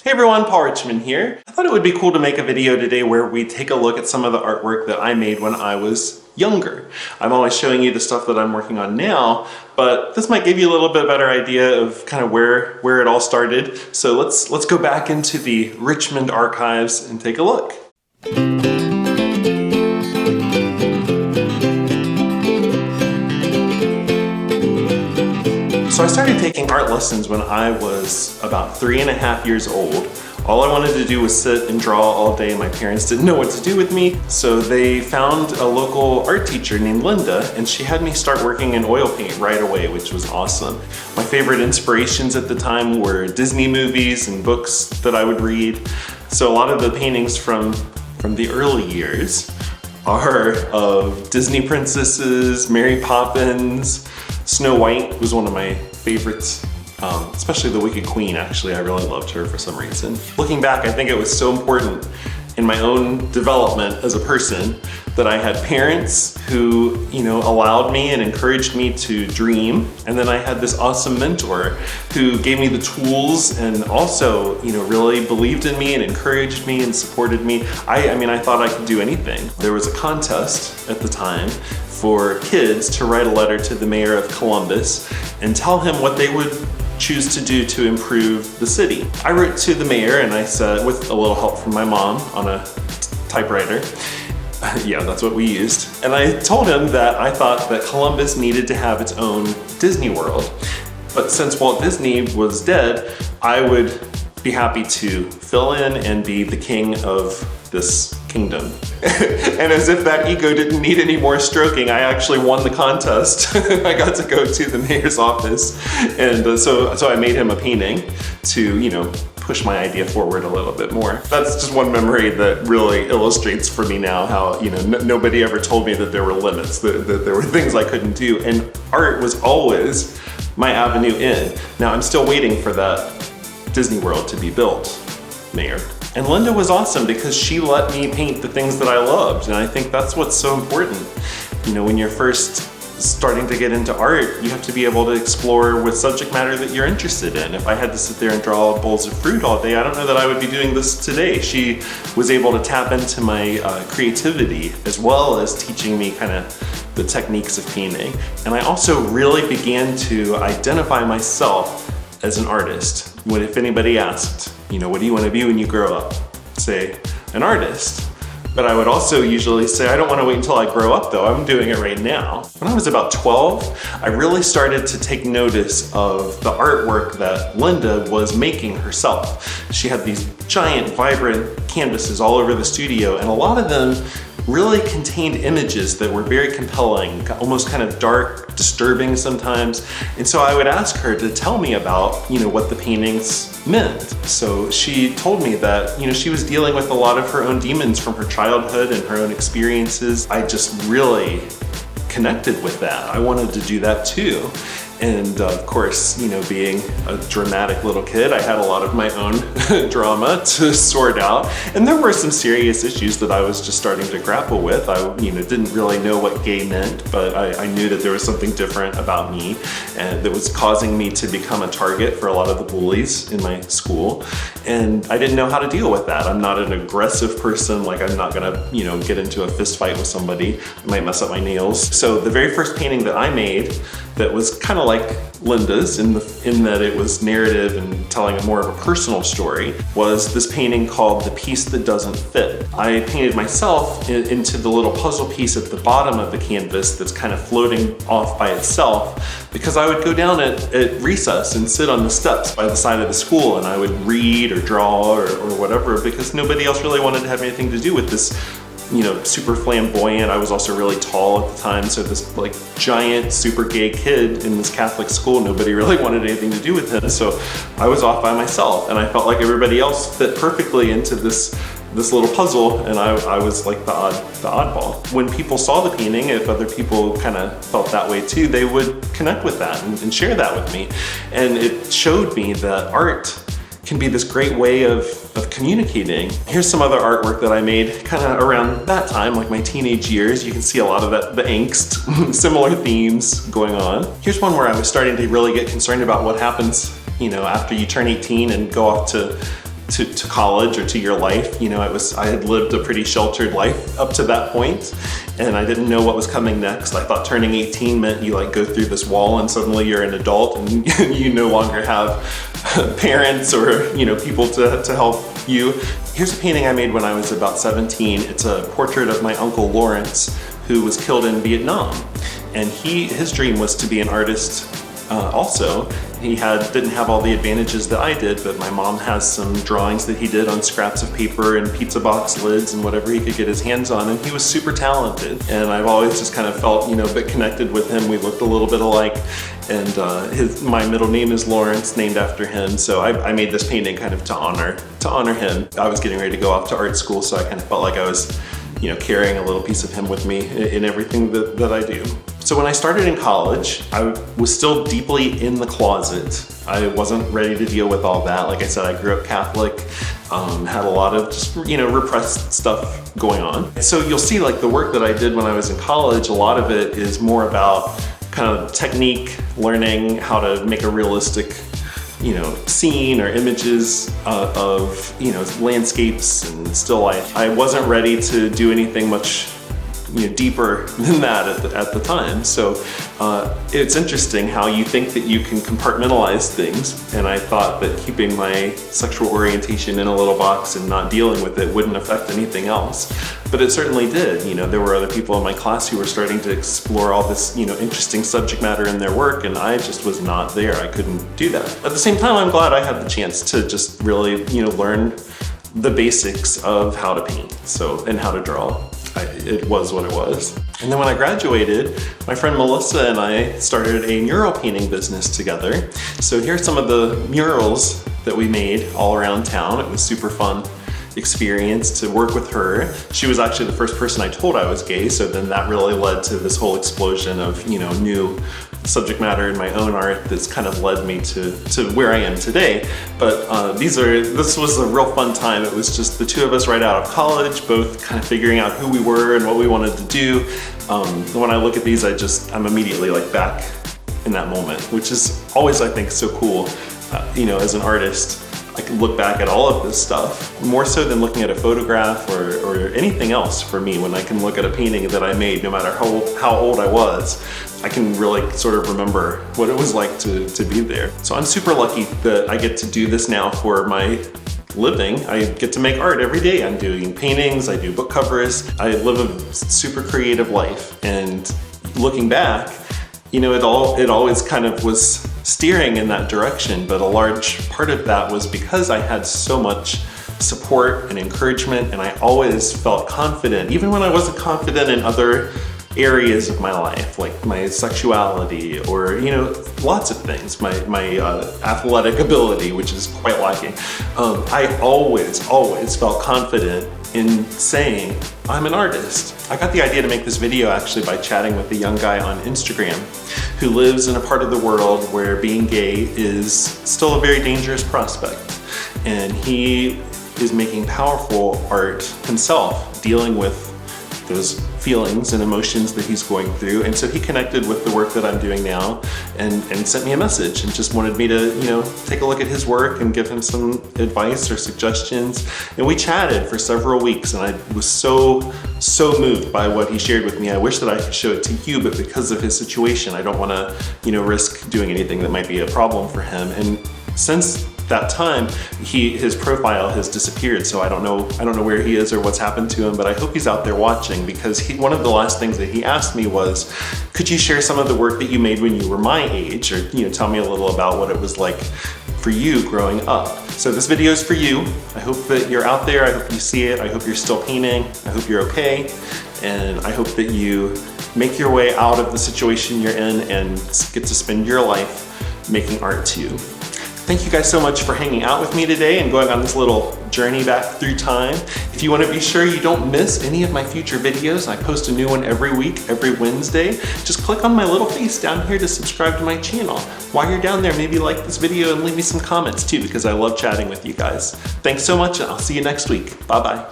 Hey everyone, Paul Richmond here. I thought it would be cool to make a video today where we take a look at some of the artwork that I made when I was younger. I'm always showing you the stuff that I'm working on now, but this might give you a little bit better idea of kind of where it all started. So let's go back into the Richmond archives and take a look. So I started taking art lessons when I was about 3.5 years old. All I wanted to do was sit and draw all day. My parents didn't know what to do with me, so they found a local art teacher named Linda, and she had me start working in oil paint right away, which was awesome. My favorite inspirations at the time were Disney movies and books that I would read. So a lot of the paintings from the early years are of Disney princesses, Mary Poppins. Snow White was one of my favorites, especially the Wicked Queen. Actually, I really loved her for some reason. Looking back, I think it was so important in my own development as a person that I had parents who, allowed me and encouraged me to dream. And then I had this awesome mentor who gave me the tools and also, really believed in me and encouraged me and supported me. I thought I could do anything. There was a contest at the time for kids to write a letter to the mayor of Columbus and tell him what they would choose to do to improve the city. I wrote to the mayor and I said, with a little help from my mom on a typewriter, yeah, that's what we used. And I told him that I thought that Columbus needed to have its own Disney World. But since Walt Disney was dead, I would be happy to fill in and be the king of this kingdom. And as if that ego didn't need any more stroking, I actually won the contest. I got to go to the mayor's office, and so I made him a painting to, push my idea forward a little bit more. That's just one memory that really illustrates for me now how, nobody ever told me that there were limits, that there were things I couldn't do, and art was always my avenue in. Now I'm still waiting for that Disney World to be built, Mayor. And Linda was awesome because she let me paint the things that I loved, and I think that's what's so important. When you're first starting to get into art, you have to be able to explore with subject matter that you're interested in. If I had to sit there and draw bowls of fruit all day, I don't know that I would be doing this today. She was able to tap into my creativity as well as teaching me kind of the techniques of painting. And I also really began to identify myself as an artist. If anybody asked, what do you want to be when you grow up? Say, an artist. But I would also usually say, I don't want to wait until I grow up though, I'm doing it right now. When I was about 12, I really started to take notice of the artwork that Linda was making herself. She had these giant, vibrant canvases all over the studio, and a lot of them really contained images that were very compelling, almost kind of dark, disturbing sometimes. And so I would ask her to tell me about, what the paintings meant. So she told me that, she was dealing with a lot of her own demons from her childhood and her own experiences. I just really connected with that. I wanted to do that too. And of course, being a dramatic little kid, I had a lot of my own drama to sort out. And there were some serious issues that I was just starting to grapple with. I, didn't really know what gay meant, but I knew that there was something different about me and that was causing me to become a target for a lot of the bullies in my school. And I didn't know how to deal with that. I'm not an aggressive person. Like, I'm not gonna, get into a fist fight with somebody. I might mess up my nails. So the very first painting that I made that was kind of like Linda's in that it was narrative and telling more of a personal story was this painting called The Piece That Doesn't Fit. I painted myself into the little puzzle piece at the bottom of the canvas that's kind of floating off by itself, because I would go down at recess and sit on the steps by the side of the school and I would read or draw or whatever, because nobody else really wanted to have anything to do with this super flamboyant. I was also really tall at the time, so this like giant, super gay kid in this Catholic school, nobody really wanted anything to do with him. So I was off by myself, and I felt like everybody else fit perfectly into this little puzzle, and I was like the oddball. When people saw the painting, if other people kind of felt that way too, they would connect with that and share that with me. And it showed me that art can be this great way of communicating. Here's some other artwork that I made kind of around that time, like my teenage years. You can see a lot of the angst, similar themes going on. Here's one where I was starting to really get concerned about what happens, after you turn 18 and go off to to college or to your life. You know, I had lived a pretty sheltered life up to that point, and I didn't know what was coming next. I thought turning 18 meant you like go through this wall and suddenly you're an adult and you no longer have parents or, you know, people to help you. Here's a painting I made when I was about 17. It's a portrait of my uncle Lawrence, who was killed in Vietnam. And his dream was to be an artist also. He didn't have all the advantages that I did, but my mom has some drawings that he did on scraps of paper and pizza box lids and whatever he could get his hands on, and he was super talented. And I've always just kind of felt, you know, a bit connected with him. We looked a little bit alike, and my middle name is Lawrence, named after him. So I made this painting kind of to honor him. I was getting ready to go off to art school, so I kind of felt like I was, you know, carrying a little piece of him with me in everything that I do. So when I started in college, I was still deeply in the closet. I wasn't ready to deal with all that. Like I said, I grew up Catholic, had a lot of just, you know, repressed stuff going on. So you'll see like the work that I did when I was in college, a lot of it is more about kind of technique, learning how to make a realistic, you know, scene or images of, you know, landscapes and still life. I wasn't ready to do anything much, you know, deeper than that at the time. So it's interesting how you think that you can compartmentalize things, and I thought that keeping my sexual orientation in a little box and not dealing with it wouldn't affect anything else. But it certainly did. You know, there were other people in my class who were starting to explore all this, you know, interesting subject matter in their work, and I just was not there. I couldn't do that. At the same time, I'm glad I had the chance to just really, you know, learn the basics of how to paint, and how to draw. It was what it was. And then when I graduated, my friend Melissa and I started a mural painting business together. So here's some of the murals that we made all around town. It was super fun experience to work with her. She was actually the first person I told I was gay, so then that really led to this whole explosion of, you know, new subject matter in my own art that's kind of led me to where I am today. But this was a real fun time. It was just the two of us right out of college, both kind of figuring out who we were and what we wanted to do. When I look at these, I'm immediately like back in that moment, which is always, I think, so cool. You know, as an artist, I can look back at all of this stuff, more so than looking at a photograph or anything else for me. When I can look at a painting that I made, no matter how old I was, I can really sort of remember what it was like to be there. So I'm super lucky that I get to do this now for my living. I get to make art every day. I'm doing paintings, I do book covers. I live a super creative life, and looking back, you know, it always kind of was steering in that direction, but a large part of that was because I had so much support and encouragement, and I always felt confident, even when I wasn't confident in other areas of my life, like my sexuality or, you know, lots of things, my athletic ability, which is quite lacking. I always felt confident in saying, I'm an artist. I got the idea to make this video actually by chatting with a young guy on Instagram who lives in a part of the world where being gay is still a very dangerous prospect. And he is making powerful art himself, dealing with those feelings and emotions that he's going through. And so he connected with the work that I'm doing now and sent me a message and just wanted me to, you know, take a look at his work and give him some advice or suggestions. And we chatted for several weeks, and I was so moved by what he shared with me. I wish that I could show it to you, but because of his situation, I don't want to, you know, risk doing anything that might be a problem for him. And since that time, his profile has disappeared, so I don't know where he is or what's happened to him, but I hope he's out there watching, because one of the last things that he asked me was, could you share some of the work that you made when you were my age, or, you know, tell me a little about what it was like for you growing up. So this video is for you. I hope that you're out there. I hope you see it. I hope you're still painting. I hope you're okay, and I hope that you make your way out of the situation you're in and get to spend your life making art too. Thank you guys so much for hanging out with me today and going on this little journey back through time. If you want to be sure you don't miss any of my future videos, I post a new one every week, every Wednesday. Just click on my little face down here to subscribe to my channel. While you're down there, maybe like this video and leave me some comments too, because I love chatting with you guys. Thanks so much, and I'll see you next week. Bye-bye.